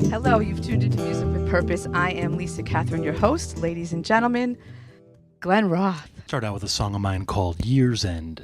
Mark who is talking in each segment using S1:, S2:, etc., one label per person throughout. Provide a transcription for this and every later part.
S1: Hello, you've tuned into Music with Purpose. I am Lisa Catherine, your host. Ladies and gentlemen, Glenn Roth.
S2: Start out with a song of mine called Year's End.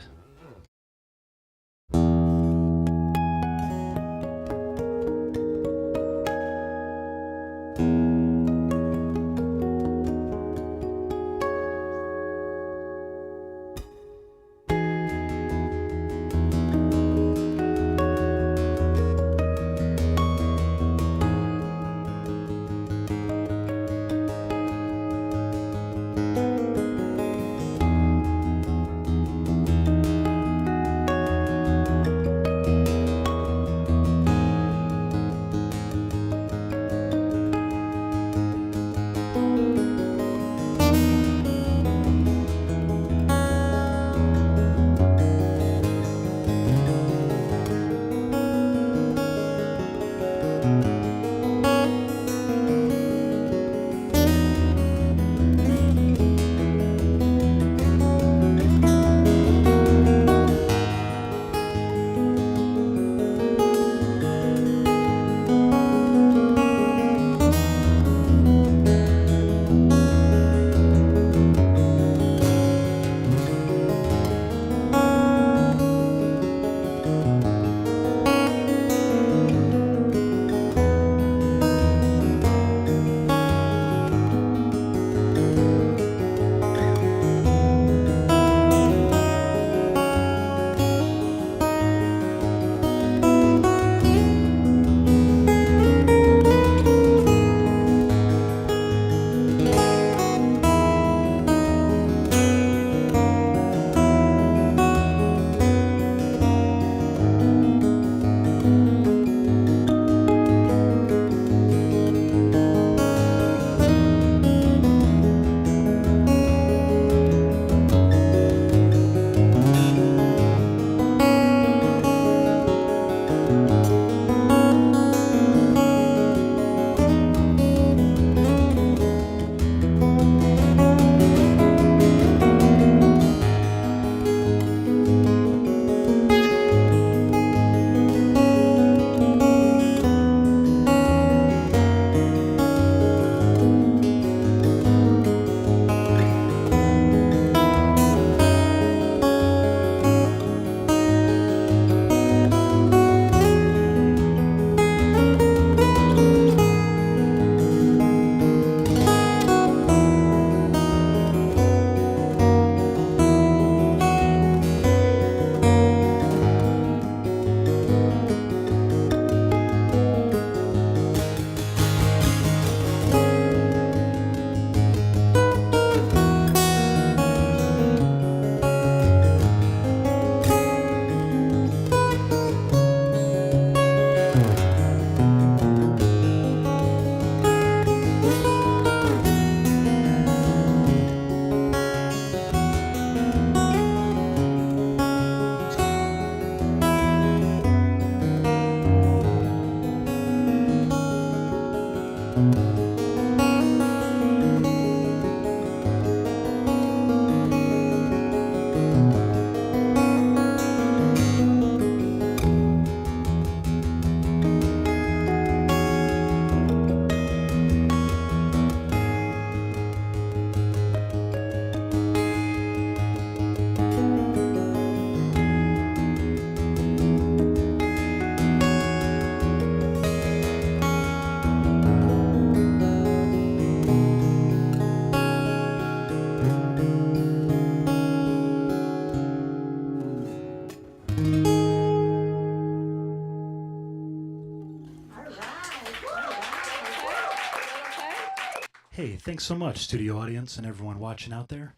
S2: Hey, thanks so much, studio audience and everyone watching out there.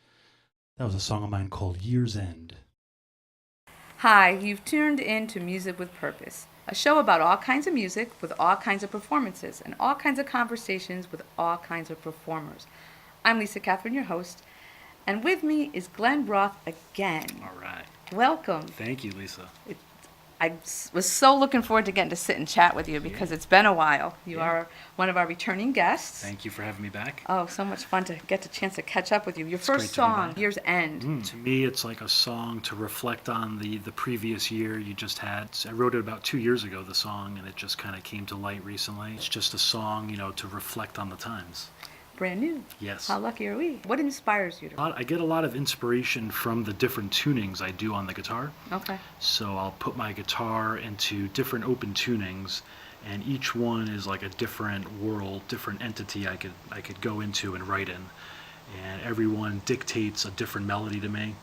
S2: That was a song of mine called Year's End.
S1: Hi, you've tuned in to Music with Purpose, a show about all kinds of music with all kinds of performances and all kinds of conversations with all kinds of performers. I'm Lisa Catherine, your host, and with me is Glenn Roth again.
S2: All right.
S1: Welcome.
S2: Thank you, Lisa.
S1: was so looking forward to getting to sit and chat with you because it's been a while. You are one of our returning guests.
S3: Thank you for having me back.
S1: Oh, so much fun to get the chance to catch up with you. Your
S3: It's
S1: first
S3: great to be
S1: song,
S3: back.
S1: Year's End.
S3: To me, it's like a song to reflect on the previous year you just had. I wrote it about 2 years ago, the song, and it just kind of came to light recently. It's just a song, to reflect on the times.
S1: Brand new.
S3: Yes.
S1: How lucky are we? What inspires you to?
S3: I get a lot of inspiration from the different tunings I do on the guitar.
S1: Okay.
S3: So I'll put my guitar into different open tunings, and each one is like a different world, different entity I could go into and write in. And every one dictates a different melody to me.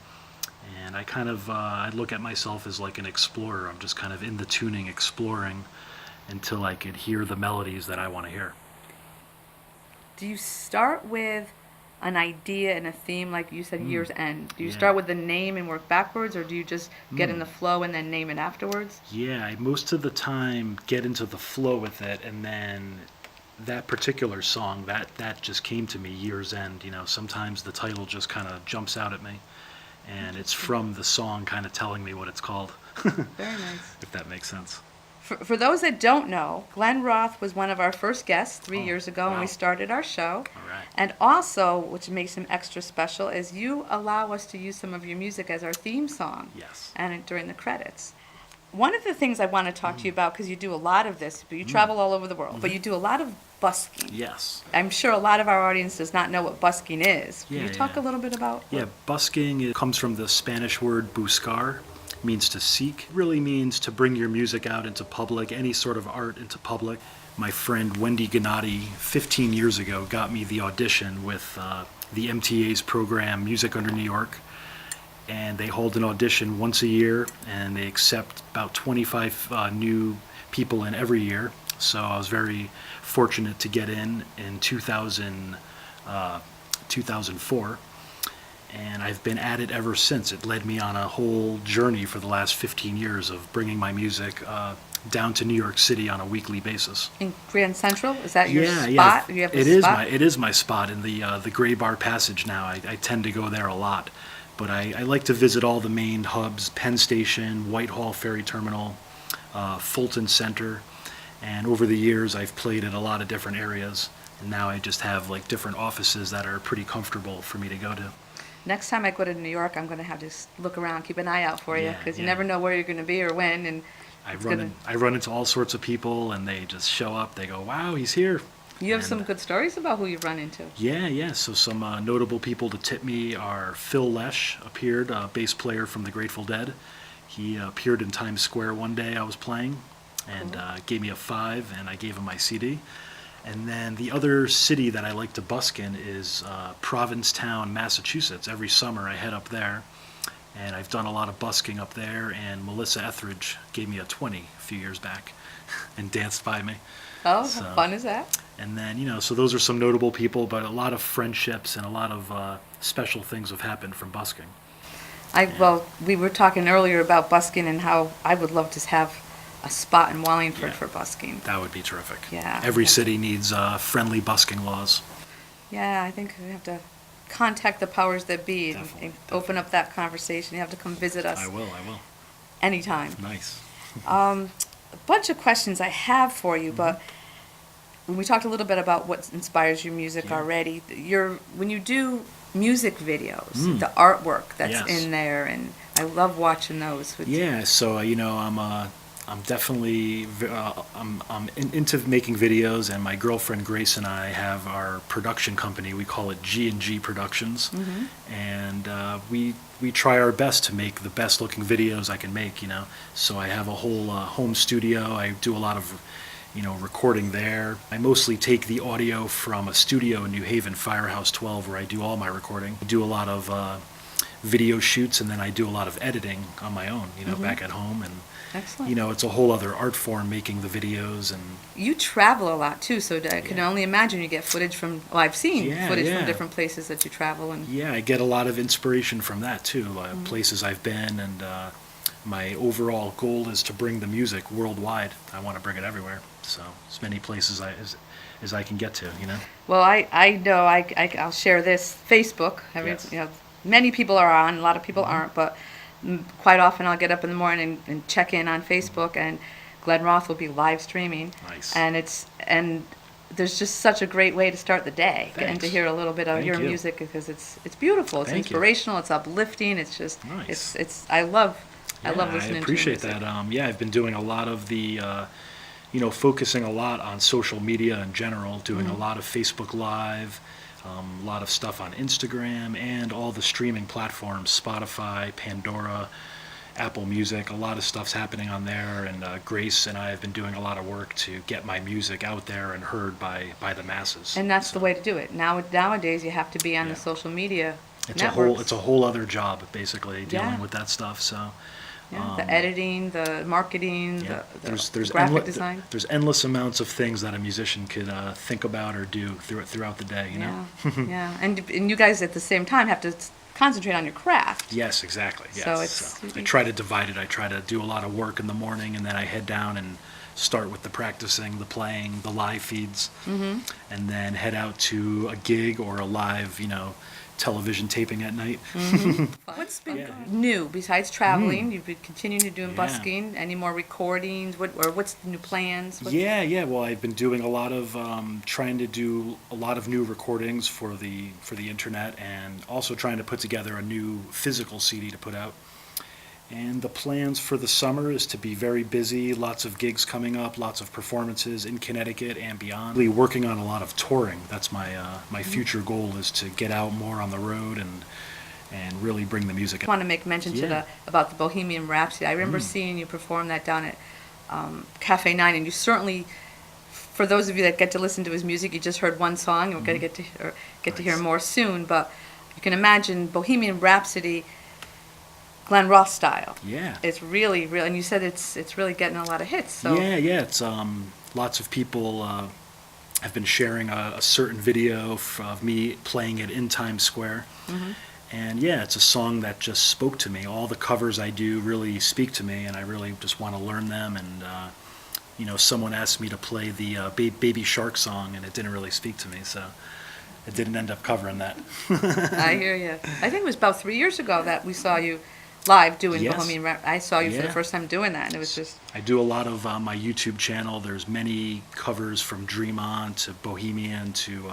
S3: And I kind of I look at myself as like an explorer. I'm just kind of in the tuning, exploring until I could hear the melodies that I want to hear.
S1: Do you start with an idea and a theme, like you said, Year's End? Do you
S3: Yeah.
S1: start with the name and work backwards, or do you just get in the flow and then name it afterwards?
S3: Yeah, I most of the time get into the flow with it, and then that particular song, that just came to me, Year's End. Sometimes the title just kind of jumps out at me, and it's from the song kind of telling me what it's called,
S1: Very nice.
S3: if that makes sense.
S1: For those that don't know, Glenn Roth was one of our first guests 3
S3: Oh,
S1: years ago when we
S3: wow.
S1: started our show.
S3: All right.
S1: And also, which makes him extra special, is you allow us to use some of your music as our theme song.
S3: Yes.
S1: And during the credits. One of the things I want to talk to you about, because you do a lot of this, but you travel all over the world, but you do a lot of busking.
S3: Yes.
S1: I'm sure a lot of our audience does not know what busking is. Can
S3: Yeah,
S1: you talk
S3: yeah.
S1: a little bit about?
S3: Yeah, busking comes from the Spanish word buscar, means to seek. It really means to bring your music out into public, any sort of art into public. My friend Wendy Gennady, 15 years ago, got me the audition with the MTA's program, Music Under New York. And they hold an audition once a year, and they accept about 25 new people in every year. So I was very fortunate to get in 2004. And I've been at it ever since. It led me on a whole journey for the last 15 years of bringing my music down to New York City on a weekly basis.
S1: In Grand Central? Is that your spot?
S3: Yeah.
S1: You have a
S3: It is
S1: spot?
S3: it is my spot in the Gray Bar Passage now. I tend to go there a lot, but I like to visit all the main hubs: Penn Station, Whitehall Ferry Terminal, Fulton Center, and over the years I've played at a lot of different areas. And now I just have like different offices that are pretty comfortable for me to go to.
S1: Next time I go to New York, I'm going to have to look around, keep an eye out for you,
S3: Yeah,
S1: because you
S3: yeah.
S1: never know where you're going to be or when. And
S3: I
S1: it's
S3: run
S1: gonna-
S3: I run into all sorts of people, and they just show up. They go, "Wow, he's here."
S1: You have
S3: And-
S1: some good stories about who you've run into.
S3: Yeah. So some notable people to tip me are Phil Lesh appeared, bass player from the Grateful Dead. He appeared in Times Square one day I was playing, and gave me a 5, and I gave him my CD. And then the other city that I like to busk in is Provincetown, Massachusetts. Every summer I head up there, and I've done a lot of busking up there, and Melissa Etheridge gave me a 20 a few years back and danced by me.
S1: Oh,
S3: So-
S1: how fun is that?
S3: And then, so those are some notable people, but a lot of friendships and a lot of special things have happened from busking.
S1: Well, we were talking earlier about busking and how I would love to have a spot in Wallingford
S3: Yeah.
S1: for busking.
S3: That would be terrific.
S1: Yeah.
S3: Every city needs friendly busking laws.
S1: Yeah, I think we have to contact the powers that be and
S3: Definitely,
S1: open up that conversation. You have to come visit us
S3: I will.
S1: anytime.
S3: Nice.
S1: A bunch of questions I have for you,
S3: Mm-hmm.
S1: but when we talked a little bit about what inspires your music
S3: Yeah.
S1: already, when you do music videos, the artwork that's
S3: Yes.
S1: in there, and I love watching those.
S3: Yeah, so I'm definitely into making videos, and my girlfriend Grace and I have our production company. We call it G&G Productions, and we try our best to make the best looking videos I can make. So I have a whole home studio. I do a lot of recording there. I mostly take the audio from a studio in New Haven, Firehouse 12, where I do all my recording. I do a lot of video shoots, and then I do a lot of editing on my own, back at home. And,
S1: Excellent.
S3: it's a whole other art form making the videos. And
S1: You travel a lot too, so I can
S3: Yeah.
S1: only imagine you get footage from. Well, I've seen
S3: Yeah,
S1: footage
S3: yeah.
S1: from different places that you travel, and
S3: yeah, I get a lot of inspiration from that too, places I've been. And my overall goal is to bring the music worldwide. I want to bring it everywhere. So as many places as I can get to,
S1: well, I know I'll share this Facebook.
S3: Yes.
S1: Many people are on, a lot of people aren't, but Quite often I'll get up in the morning and check in on Facebook, and Glenn Roth will be live streaming.
S3: Nice.
S1: And there's just such a great way to start the day, and to
S3: Thanks.
S1: hear a little bit of
S3: Thank
S1: your
S3: you.
S1: music, because it's beautiful, it's
S3: Thank you.
S1: inspirational, it's uplifting, it's just
S3: Nice.
S1: it's I love
S3: Yeah,
S1: listening
S3: I appreciate
S1: to your music.
S3: that. Yeah, I've been doing a lot of the, focusing a lot on social media in general, doing a lot of Facebook Live, a lot of stuff on Instagram, and all the streaming platforms, Spotify, Pandora, Apple Music. A lot of stuff's happening on there, and Grace and I have been doing a lot of work to get my music out there and heard by the masses.
S1: And that's the
S3: So,
S1: way to do it. Nowadays you have to be on the
S3: Yeah.
S1: social media
S3: It's
S1: networks.
S3: a whole other job basically dealing
S1: Yeah.
S3: with that stuff. So
S1: The editing, the marketing,
S3: yeah,
S1: the graphic design.
S3: there's endless amounts of things that a musician could think about or do throughout the day. You know.
S1: Yeah, yeah, and you guys at the same time have to concentrate on your craft.
S3: Yes, exactly. Yes.
S1: So it's-
S3: I try to divide it. I try to do a lot of work in the morning, and then I head down and start with the practicing, the playing, the live feeds, and then head out to a gig or a live, television taping at night.
S1: What's been
S3: Yeah.
S1: new besides traveling? You've been continuing to do
S3: Yeah.
S1: busking. Any more recordings? What's the new plans?
S3: Yeah. Well, I've been doing a lot of trying to do a lot of new recordings for the internet, and also trying to put together a new physical CD to put out. And the plans for the summer is to be very busy, lots of gigs coming up, lots of performances in Connecticut and beyond. Really working on a lot of touring. That's my future goal, is to get out more on the road and really bring the music
S1: I want to make mention
S3: Yeah.
S1: about the Bohemian Rhapsody. I remember seeing you perform that down at Cafe 9, and you certainly, for those of you that get to listen to his music, you just heard one song, and we're going to get to hear
S3: Nice.
S1: more soon, but you can imagine Bohemian Rhapsody, Glenn Roth style.
S3: Yeah.
S1: It's really, and you said it's really getting a lot of hits. So
S3: Yeah. It's lots of people have been sharing a certain video of me playing it in Times Square. And yeah, it's a song that just spoke to me. All the covers I do really speak to me, and I really just want to learn them. And someone asked me to play the Baby Shark song, and it didn't really speak to me, so I didn't end up covering that.
S1: I hear you. I think it was about 3 years ago that we saw you live doing
S3: Yes.
S1: Bohemian Rhapsody. I saw you for the
S3: Yeah.
S1: first time doing that, and it was just
S3: I do a lot of my YouTube channel. There's many covers from Dream On to Bohemian to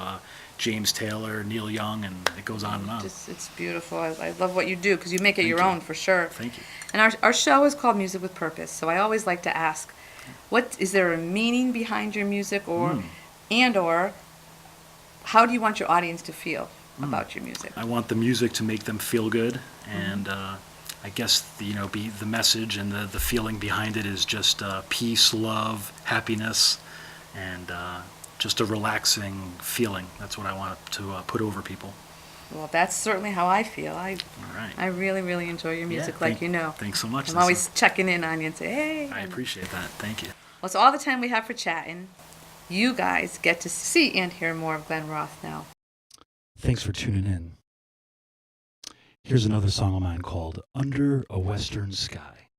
S3: James Taylor, Neil Young, and it goes on and on.
S1: it's beautiful. I love what you do because you make it
S3: Thank
S1: your
S3: you.
S1: own for sure.
S3: Thank you.
S1: And our show is called Music with Purpose, so I always like to ask, what is there a meaning behind your music, or how do you want your audience to feel about your music?
S3: I want the music to make them feel good, and I guess the message and the feeling behind it is just peace, love, happiness, and just a relaxing feeling. That's what I want to put over people.
S1: Well, that's certainly how I feel. I
S3: All right.
S1: really, really enjoy your music, like you know.
S3: Thanks so much.
S1: I'm always checking in on you and say, hey.
S3: I appreciate that. Thank you.
S1: Well, it's all the time we have for chatting. You guys get to see and hear more of Glenn Roth now.
S2: Thanks for tuning in. Here's another song of mine called Under a Western Sky.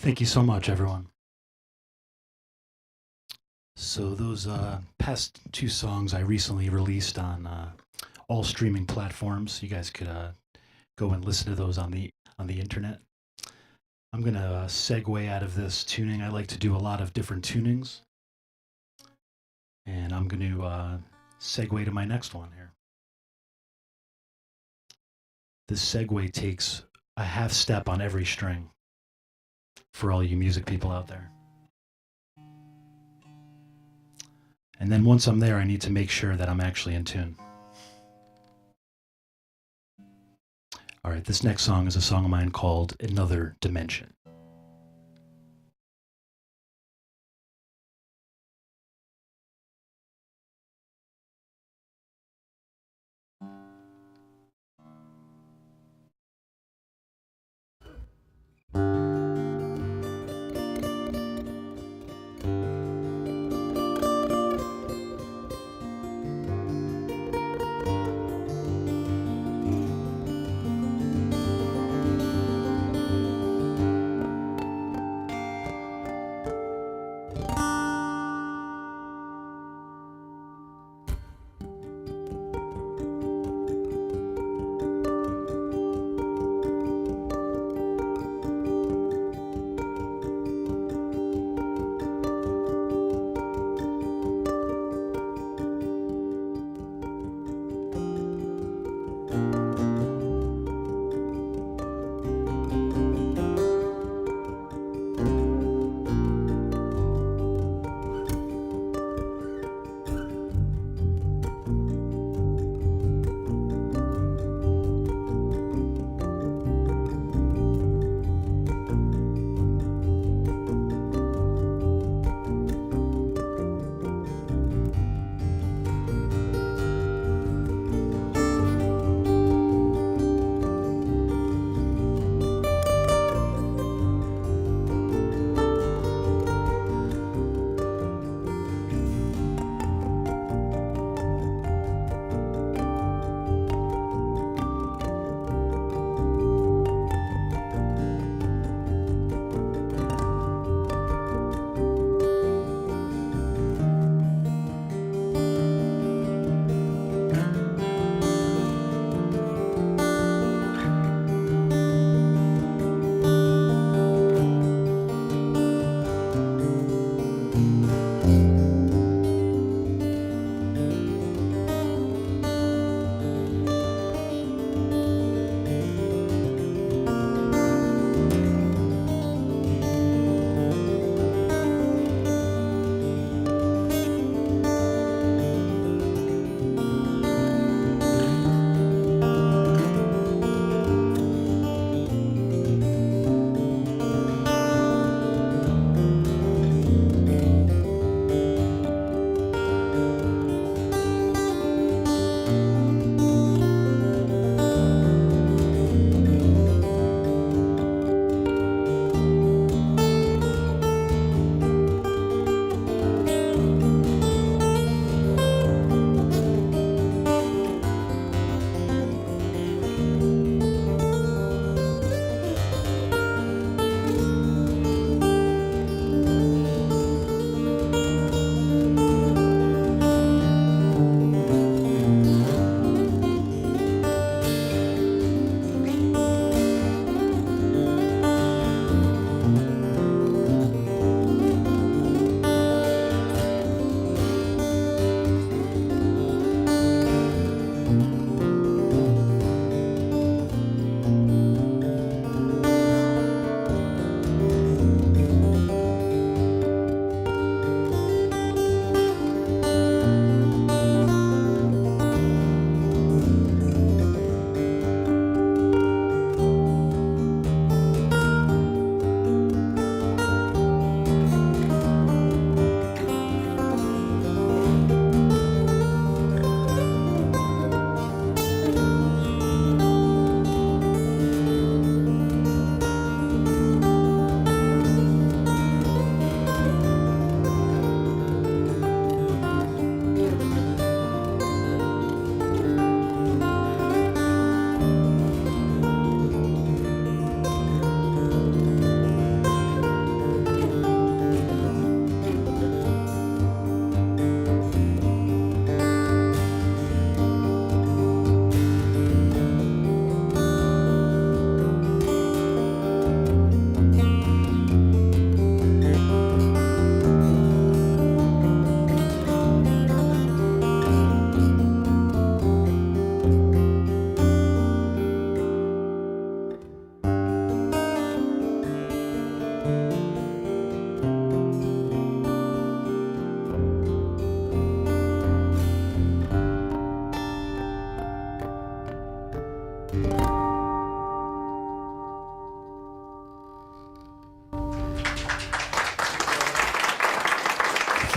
S2: Thank you so much, everyone. So those past two songs I recently released on all streaming platforms. You guys could go and listen to those on the internet. I'm gonna segue out of this tuning. I like to do a lot of different tunings, and I'm going to segue to my next one here. This segue takes a half step on every string for all you music people out there. And then once I'm there, I need to make sure that I'm actually in tune. All right, this next song is a song of mine called Another Dimension.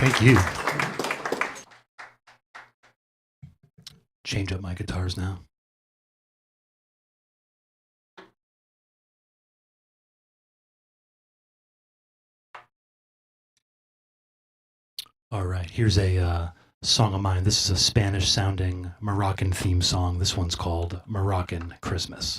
S2: Thank you. Change up my guitars now. All right, here's a song of mine. This is a Spanish-sounding Moroccan theme song. This one's called Moroccan Christmas.